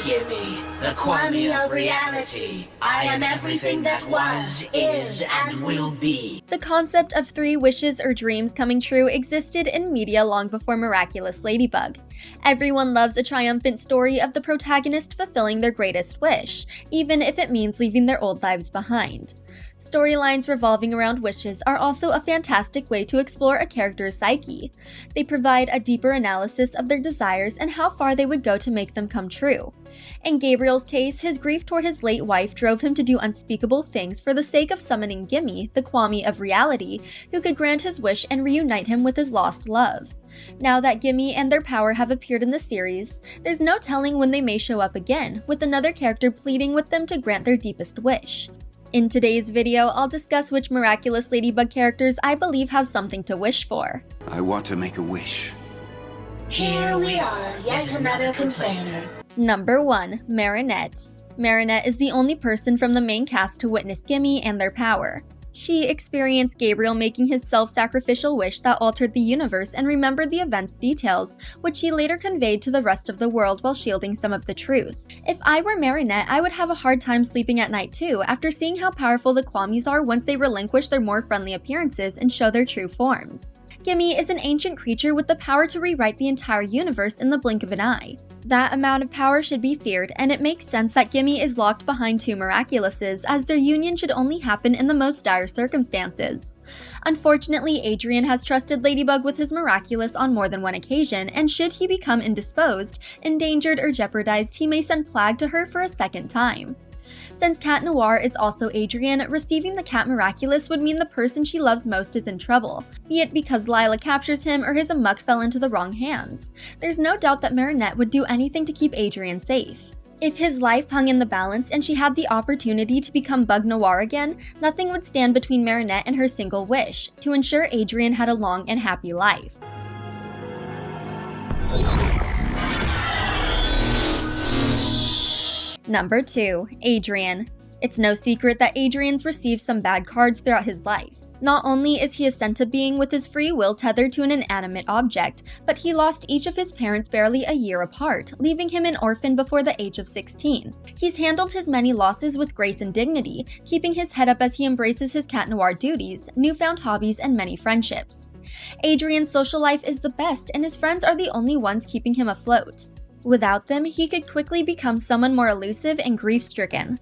Gimmi, the Kwami of Reality. I am everything that was, is, and will be. The concept of 3 wishes or dreams coming true existed in media long before Miraculous Ladybug. Everyone loves a triumphant story of the protagonist fulfilling their greatest wish, even if it means leaving their old lives behind. Storylines revolving around wishes are also a fantastic way to explore a character's psyche. They provide a deeper analysis of their desires and how far they would go to make them come true. In Gabriel's case, his grief toward his late wife drove him to do unspeakable things for the sake of summoning Gimmi, the Kwami of Reality, who could grant his wish and reunite him with his lost love. Now that Gimmi and their power have appeared in the series, there's no telling when they may show up again, with another character pleading with them to grant their deepest wish. In today's video, I'll discuss which Miraculous Ladybug characters I believe have something to wish for. I want to make a wish. Here we are, yet another complainer. Number 1. Marinette. Marinette is the only person from the main cast to witness Gimmi and their power. She experienced Gabriel making his self-sacrificial wish that altered the universe and remembered the event's details, which she later conveyed to the rest of the world while shielding some of the truth. If I were Marinette, I would have a hard time sleeping at night too, after seeing how powerful the Kwamis are once they relinquish their more friendly appearances and show their true forms. Gimmi is an ancient creature with the power to rewrite the entire universe in the blink of an eye. That amount of power should be feared, and it makes sense that Gimmi is locked behind 2 Miraculouses, as their union should only happen in the most dire circumstances. Unfortunately, Adrien has trusted Ladybug with his Miraculous on more than one occasion, and should he become indisposed, endangered, or jeopardized, he may send Plague to her for a second time. Since Cat Noir is also Adrien, receiving the Cat Miraculous would mean the person she loves most is in trouble, be it because Lila captures him or his Amok fell into the wrong hands. There's no doubt that Marinette would do anything to keep Adrien safe. If his life hung in the balance and she had the opportunity to become Bug Noir again, nothing would stand between Marinette and her single wish, to ensure Adrien had a long and happy life. Number 2. Adrien. It's no secret that Adrien's received some bad cards throughout his life. Not only is he a sentient being with his free will tethered to an inanimate object, but he lost each of his parents barely a year apart, leaving him an orphan before the age of 16. He's handled his many losses with grace and dignity, keeping his head up as he embraces his Cat Noir duties, newfound hobbies, and many friendships. Adrien's social life is the best, and his friends are the only ones keeping him afloat. Without them, he could quickly become someone more elusive and grief-stricken.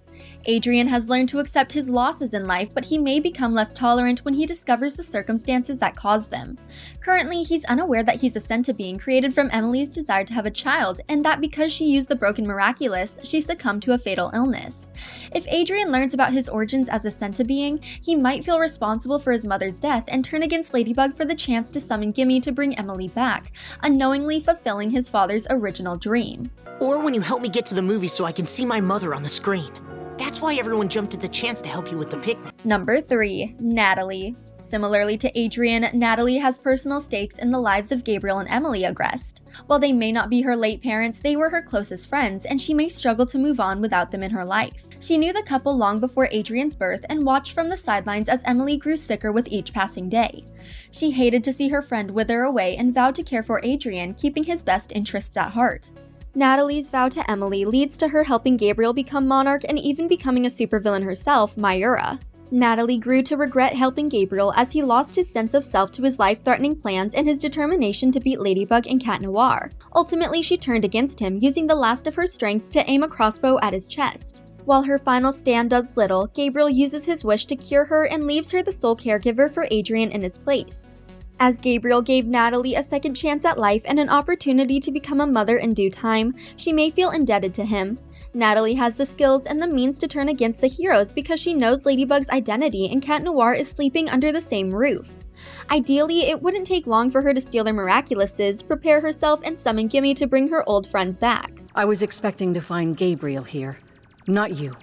Adrien has learned to accept his losses in life, but he may become less tolerant when he discovers the circumstances that caused them. Currently, he's unaware that he's a sentient being created from Emily's desire to have a child, and that because she used the broken Miraculous, she succumbed to a fatal illness. If Adrien learns about his origins as a sentient being, he might feel responsible for his mother's death and turn against Ladybug for the chance to summon Gimmi to bring Emily back, unknowingly fulfilling his father's original dream. Or when you help me get to the movie so I can see my mother on the screen. That's why everyone jumped at the chance to help you with the picnic. Number 3. Natalie. Similarly to Adrien, Natalie has personal stakes in the lives of Gabriel and Emily Agreste. While they may not be her late parents, they were her closest friends, and she may struggle to move on without them in her life. She knew the couple long before Adrien's birth and watched from the sidelines as Emily grew sicker with each passing day. She hated to see her friend wither away and vowed to care for Adrien, keeping his best interests at heart. Natalie's vow to Emily leads to her helping Gabriel become monarch and even becoming a supervillain herself, Myura. Natalie grew to regret helping Gabriel as he lost his sense of self to his life-threatening plans and his determination to beat Ladybug and Cat Noir. Ultimately, she turned against him, using the last of her strength to aim a crossbow at his chest. While her final stand does little, Gabriel uses his wish to cure her and leaves her the sole caregiver for Adrien in his place. As Gabriel gave Natalie a second chance at life and an opportunity to become a mother in due time, she may feel indebted to him. Natalie has the skills and the means to turn against the heroes because she knows Ladybug's identity and Cat Noir is sleeping under the same roof. Ideally, it wouldn't take long for her to steal their Miraculouses, prepare herself, and summon Gimmi to bring her old friends back. I was expecting to find Gabriel here, not you.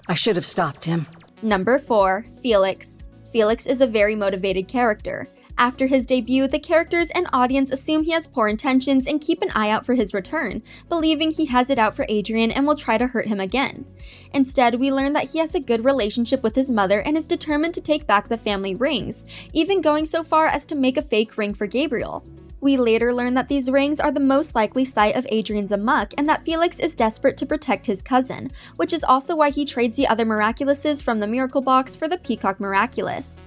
I should have stopped him. Number 4. Felix. Felix is a very motivated character. After his debut, the characters and audience assume he has poor intentions and keep an eye out for his return, believing he has it out for Adrien and will try to hurt him again. Instead, we learn that he has a good relationship with his mother and is determined to take back the family rings, even going so far as to make a fake ring for Gabriel. We later learn that these rings are the most likely site of Adrian's amok and that Felix is desperate to protect his cousin, which is also why he trades the other Miraculouses from the Miracle Box for the Peacock Miraculous.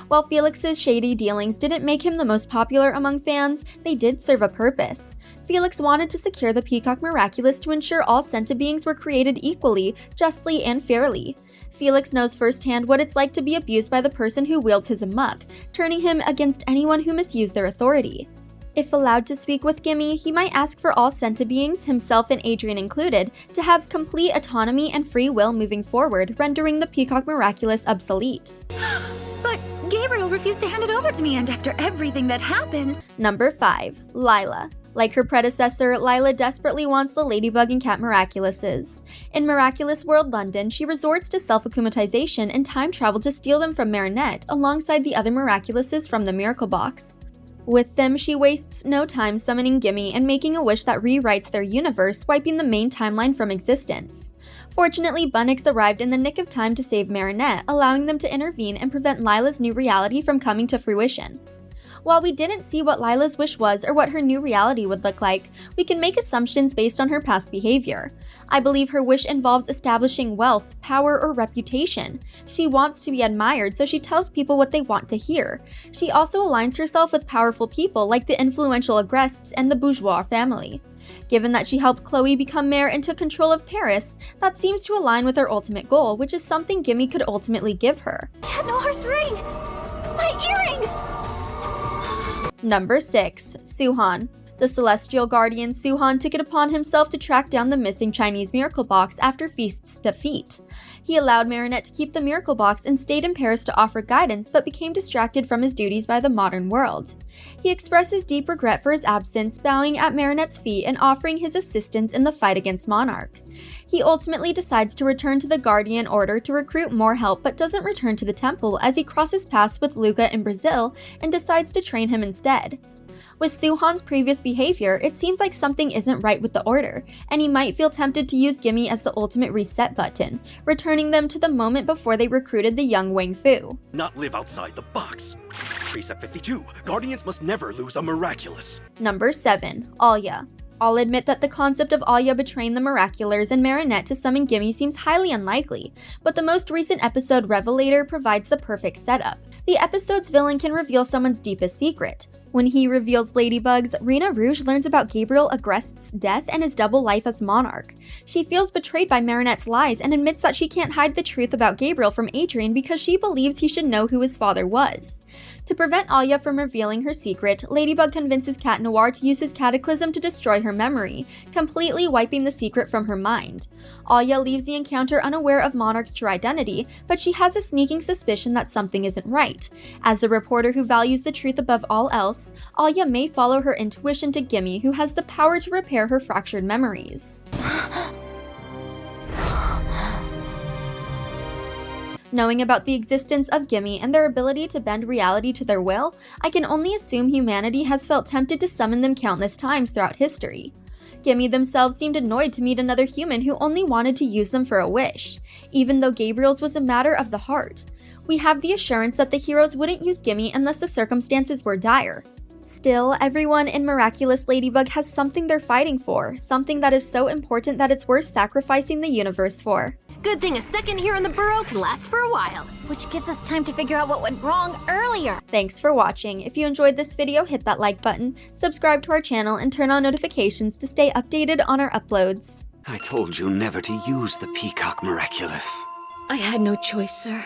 While Felix's shady dealings didn't make him the most popular among fans, they did serve a purpose. Felix wanted to secure the Peacock Miraculous to ensure all sentibeings were created equally, justly, and fairly. Felix knows firsthand what it's like to be abused by the person who wields his amok, turning him against anyone who misused their authority. If allowed to speak with Gimmi, he might ask for all sentibeings, himself and Adrian included, to have complete autonomy and free will moving forward, rendering the Peacock Miraculous obsolete. But Gabriel refused to hand it over to me, and after everything that happened… Number 5. Lila. Like her predecessor, Lila desperately wants the Ladybug and Cat Miraculouses. In Miraculous World London, she resorts to self-akumatization and time travel to steal them from Marinette alongside the other Miraculouses from the Miracle Box. With them, she wastes no time summoning Gimmi and making a wish that rewrites their universe, wiping the main timeline from existence. Fortunately, Bunnix arrived in the nick of time to save Marinette, allowing them to intervene and prevent Lila's new reality from coming to fruition. While we didn't see what Lila's wish was or what her new reality would look like, we can make assumptions based on her past behavior. I believe her wish involves establishing wealth, power, or reputation. She wants to be admired, so she tells people what they want to hear. She also aligns herself with powerful people like the influential Agrests and the bourgeois family. Given that she helped Chloe become mayor and took control of Paris, that seems to align with her ultimate goal, which is something Gimmi could ultimately give her. Cat Noir's ring! My earrings! Number 6. Suhan. The celestial guardian Suhan took it upon himself to track down the missing Chinese Miracle Box after Feast's defeat. He allowed Marinette to keep the Miracle Box and stayed in Paris to offer guidance, but became distracted from his duties by the modern world. He expresses deep regret for his absence, bowing at Marinette's feet and offering his assistance in the fight against Monarch. He ultimately decides to return to the Guardian Order to recruit more help, but doesn't return to the temple as he crosses paths with Luca in Brazil and decides to train him instead. With Suhan's previous behavior, it seems like something isn't right with the Order, and he might feel tempted to use Gimmi as the ultimate reset button, returning them to the moment before they recruited the young Wang Fu. Not live outside the box. Precept 52. Guardians must never lose a Miraculous. Number 7. Alya. I'll admit that the concept of Alya betraying the Miraculars and Marinette to summon Gimmi seems highly unlikely, but the most recent episode Revelator provides the perfect setup. The episode's villain can reveal someone's deepest secret. When he reveals Ladybug's, Rena Rouge learns about Gabriel Agrest's death and his double life as Monarch. She feels betrayed by Marinette's lies and admits that she can't hide the truth about Gabriel from Adrian because she believes he should know who his father was. To prevent Alya from revealing her secret, Ladybug convinces Cat Noir to use his cataclysm to destroy her memory, completely wiping the secret from her mind. Alya leaves the encounter unaware of Monarch's true identity, but she has a sneaking suspicion that something isn't right. As a reporter who values the truth above all else, Alya may follow her intuition to Gimmi, who has the power to repair her fractured memories. Knowing about the existence of Gimmi and their ability to bend reality to their will, I can only assume humanity has felt tempted to summon them countless times throughout history. Gimmi themselves seemed annoyed to meet another human who only wanted to use them for a wish, even though Gabriel's was a matter of the heart. We have the assurance that the heroes wouldn't use Gimmi unless the circumstances were dire. Still, everyone in Miraculous Ladybug has something they're fighting for, something that is so important that it's worth sacrificing the universe for. Good thing a second here in the burrow can last for a while, which gives us time to figure out what went wrong earlier. Thanks for watching. If you enjoyed this video, hit that like button, subscribe to our channel, and turn on notifications to stay updated on our uploads. I told you never to use the Peacock Miraculous. I had no choice, sir.